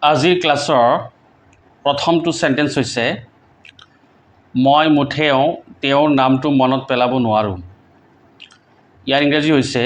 আজিৰ ক্লাছৰ প্ৰথমটো চেণ্টেন্স হৈছে মই মুঠেও তেওঁৰ নামটো মনত পেলাব নোৱাৰোঁ। ইয়াৰ ইংৰাজী হৈছে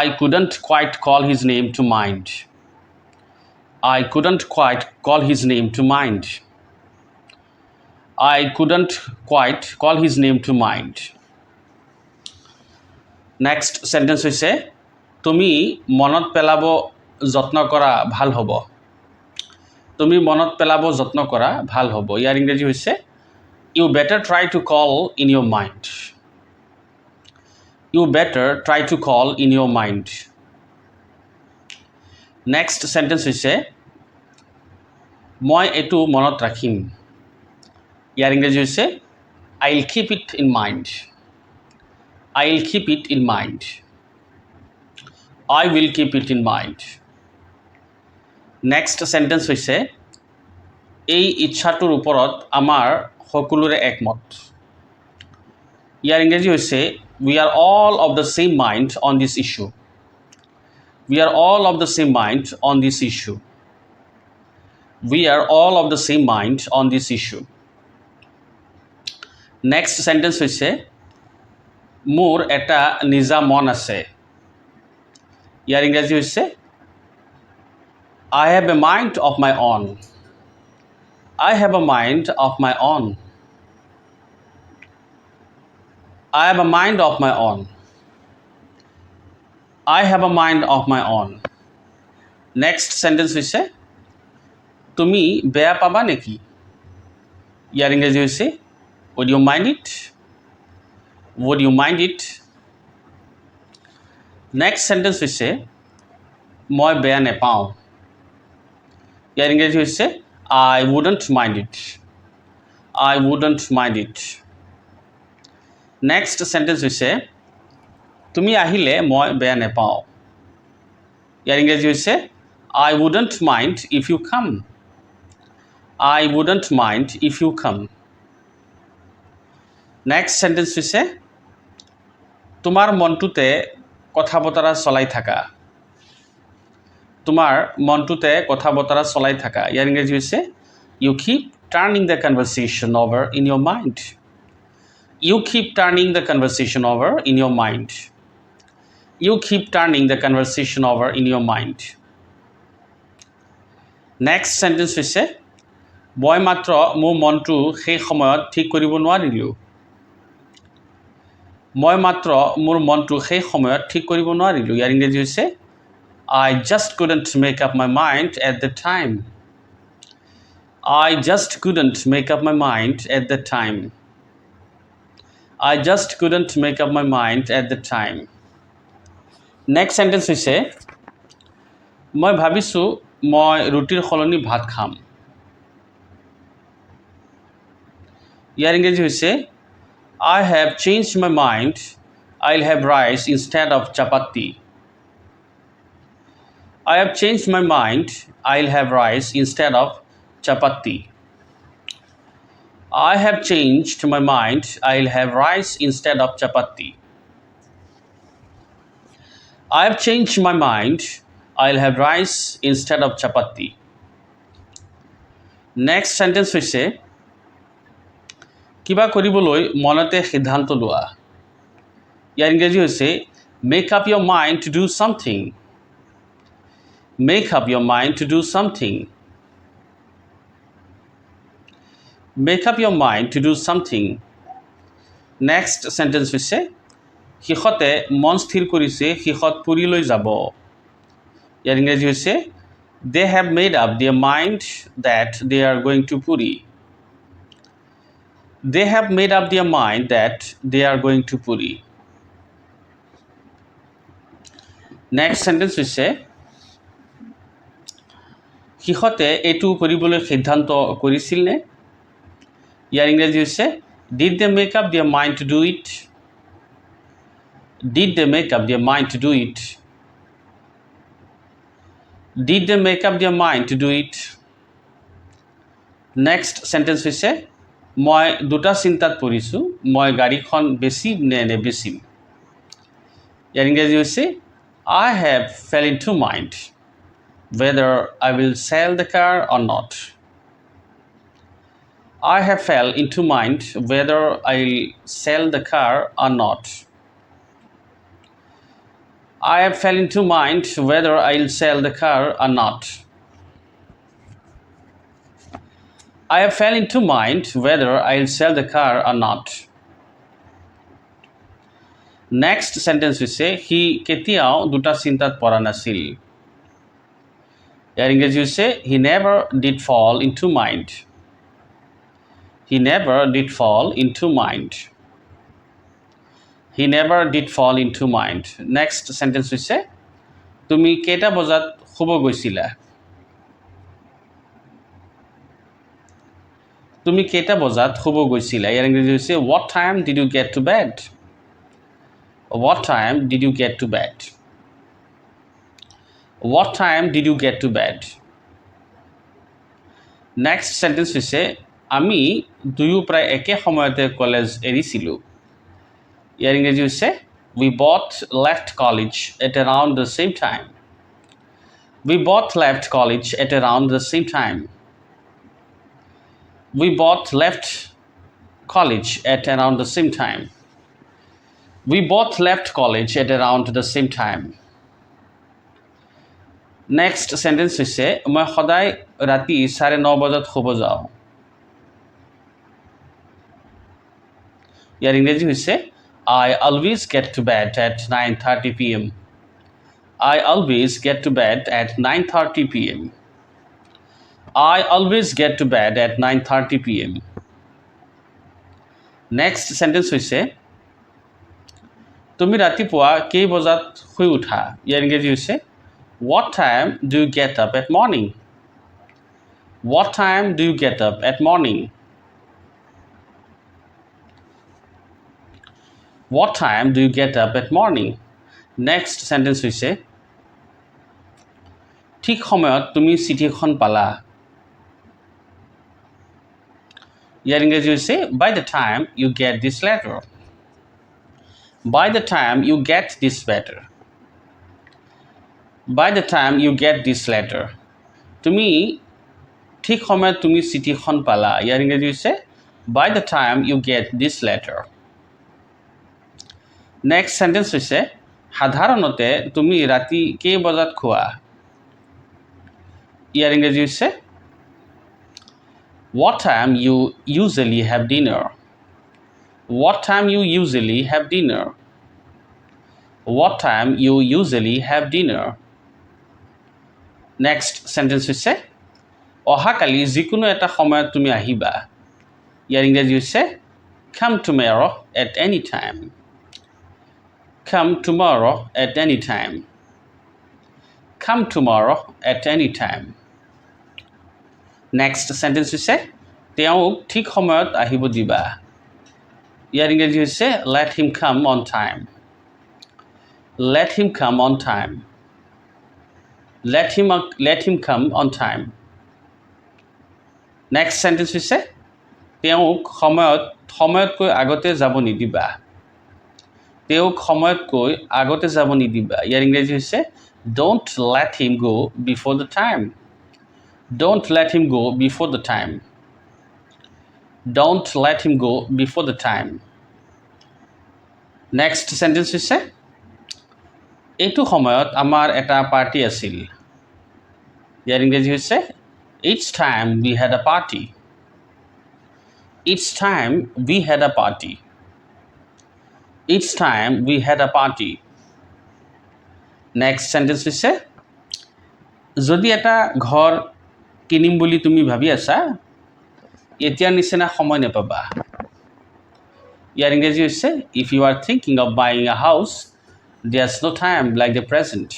I couldn't quite call his name to mind. I couldn't quite call his name to mind. I couldn't quite call his name to mind. Next sentence হৈছে তুমি মনত পেলাব যত্ন কৰা ভাল হ'ব। তুমি মনত পেলাব যত্ন কৰা ভাল হ'ব। ইয়াৰ ইংৰাজী হৈছে You better try to call in your mind. You better try to call in your mind. Next sentence হৈছে মই এইটো মনত ৰাখিম। ইয়াৰ ইংৰাজী হৈছে I'll keep it in mind. I'll keep it in mind. I will keep it in mind. Next sentence হৈছে এই ইচ্ছাটোৰ ওপৰত আমাৰ সকলোৰে একমত। ইয়াৰ ইংৰাজী হৈছে We are all of the same mind on this issue. We are all of the same mind on this issue. We are all of the same mind on this issue. Next sentence হৈছে মোৰ এটা নিজা মন আছে। ইয়াৰ ইংৰাজী হৈছে I have a mind of my own. I have a mind of my own. I have a mind of my own. I have a mind of my own. Next sentence হৈছে তুমি বেয়া পাবা নেকি? ইয়াৰ ইংৰাজী হৈছে Would you mind it? Would you mind it? Next sentence হৈছে মই বেয়া নেপাওঁ। ইয়াৰ ইংৰাজী হৈছে I wouldn't mind it. I wouldn't mind it. Next sentence হৈছে তুমি আহিলে মই বেয়া নেপাওঁ। ইয়াৰ ইংৰাজী হৈছে I wouldn't mind if you come. I wouldn't mind if you come. Next sentence হৈছে তোমাৰ মনটোতে কথা বতৰা চলাই থাকা। তোমাৰ মনটোতে কথা বতৰা চলাই থাকা। ইয়াৰ ইংৰাজী হৈছে You keep turning the conversation over in your mind. You keep turning the conversation over in your mind. You keep turning the conversation over in your mind. Next sentence হৈছে মই মাত্ৰ মোৰ মনটো সেই সময়ত ঠিক কৰিব নোৱাৰিলোঁ। মই মাত্ৰ মোৰ মনটো সেই সময়ত ঠিক কৰিব নোৱাৰিলোঁ। ইয়াৰ ইংৰাজী হৈছে I just couldn't make up my mind at the time. I just couldn't make up my mind at the time. I just couldn't make up my mind at the time. Next sentence হৈছে মই ভাবিছোঁ মই ৰুটিৰ সলনি ভাত খাম। ইয়াৰ ইংৰাজী হৈছে I have changed my mind. I'll have rice instead of chapati. I have changed my mind. I'll have rice instead of chapati. I have changed my mind. I'll have rice instead of chapati. I have changed my mind. I'll have rice instead of chapati. Next sentence হৈছে কিবা কৰিবলৈ মনতে সিদ্ধান্ত লোৱা। ইয়াৰ ইংৰাজী হৈছে Make up your mind to do something. Make up your mind to do something. Make up your mind to do something. Next sentence হৈছে সিহঁতে মন স্থিৰ কৰিছে সিহঁত পুৰীলৈ যাব। ইয়াৰ ইংৰাজী হৈছে They have made up their mind that they are going to Puri. They have made up their mind that they are going to Puri. Next sentence হৈছে সিহঁতে এইটো কৰিবলৈ সিদ্ধান্ত কৰিছিল নে? ইয়াৰ ইংৰাজী হৈছে Did they make up their mind to do it? Did they make up their mind to do it? Did they make up their mind to do it? Next sentence হৈছে মই দুটা চিন্তাত পৰিছোঁ মই গাড়ীখন বেচিম নে নেবেচিম। ইয়াৰ ইংৰাজী হৈছে I have fell into mind. whether I will sell the car or not. I have fell into mind whether I'll sell the car or not. I have fell into mind whether I'll sell the car or not. I have fell into mind whether I'll sell the car or not. Next sentence হৈছে C কেতিয়াও দুটা চিন্তাত পৰা নাছিল। ইয়াৰ ইংৰাজী হৈছে he never did fall into mind. He never did fall into mind. He never did fall into mind. Next sentence হৈছে তুমি কেইটা বজাত শুব গৈছিলা? তুমি কেইটা বজাত শুব গৈছিলা? ইয়াৰ ইংৰাজী হৈছে what time did you get to bed? What time did you get to bed? What time did you get to bed? Next sentence হৈছে আমি দুয়ো প্ৰায় একে সময়তে কলেজ এৰিছিলোঁ। ইয়াৰ ইংৰাজী হৈছে we both left college at around the same time. We both left college at around the same time. We both left college at around the same time. We both left college at around the same time. Next sentence হৈছে মই সদায় ৰাতি 9:30 বজাত শুব যাওঁ। ইয়াৰ ইংৰাজী হৈছে I always get to bed at 9:30 p.m. I always get to bed at 9:30 p.m. I always get to bed at 9:30 p.m. Next sentence হৈছে তুমি ৰাতিপুৱা কেই বজাত শুই উঠা? ইয়াৰ ইংৰাজী হৈছে What time do you get up at morning? What time do you get up at morning? What time do you get up at morning? Next sentence হৈছে ঠিক সময়ত তুমি চিঠিখন পালা। ইয়াৰ ইংৰাজী হৈছে by the time you get this letter. By the time you get this letter. By the time you get this letter. তুমি ঠিক সময়ত তুমি চিঠিখন পালা। ইয়াৰ ইংৰাজী হৈছে by the time you get this letter. Next sentence হৈছে সাধাৰণতে তুমি ৰাতি কেই বজাত খোৱা? ইয়াৰ ইংৰাজী হৈছে What time you usually have dinner? What time you usually have dinner? What time you usually have dinner? Next sentence হৈছে অহাকালি যিকোনো এটা সময়ত তুমি আহিবা। ইয়াৰ ইংৰাজী হৈছে come tomorrow at any time. Come tomorrow at any time. Come tomorrow at any time. Next sentence হৈছে তেওঁক ঠিক সময়ত আহিব দিবা। ইয়াৰ ইংৰাজী হৈছে let him come on time. Let him come on time. Let him come on time. Next sentence হৈছে তেওঁক সময়তকৈ আগতে যাব নিদিবা। তেওঁক সময়তকৈ আগতে যাব নিদিবা। ইয়াৰ ইংৰাজী হৈছে don't let him go before the time. Don't let him go before the time. Don't let him go before the time. Next sentence হৈছে এইটো সময়ত আমাৰ এটা পাৰ্টি আছিল। ইয়াৰ ইংৰাজী হৈছে each time we had a party. Each time we had a party. Each time we had a party. Next sentence হৈছে যদি এটা ঘৰ কিনিম বুলি তুমি ভাবি আছা এতিয়া নিচিনা সময় নেপাবা। ইয়াৰ ইংৰাজী হৈছে if you are thinking of buying a house there's no time like the present.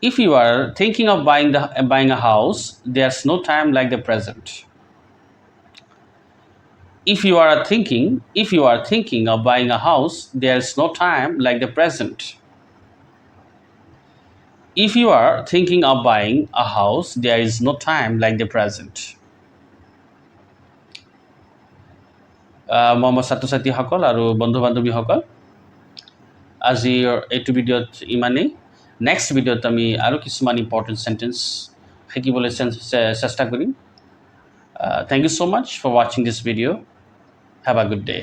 If you are thinking of buying a house there's no time like the present. If you are thinking of buying a house there's no time like the present. If you are thinking of buying a house there is no time like the present. মৰমৰ ছাত্ৰ-ছাত্ৰীসকল আৰু বন্ধু-বান্ধৱীসকল আজিৰ এইটো ভিডিঅ'ত ইমানেই। Next ভিডিঅ'ত আমি আৰু কিছুমান ইম্পৰ্টেণ্ট চেণ্টেন্স শিকিবলৈ চেষ্টা কৰিম। Thank you so much for watching this video. Have a good day.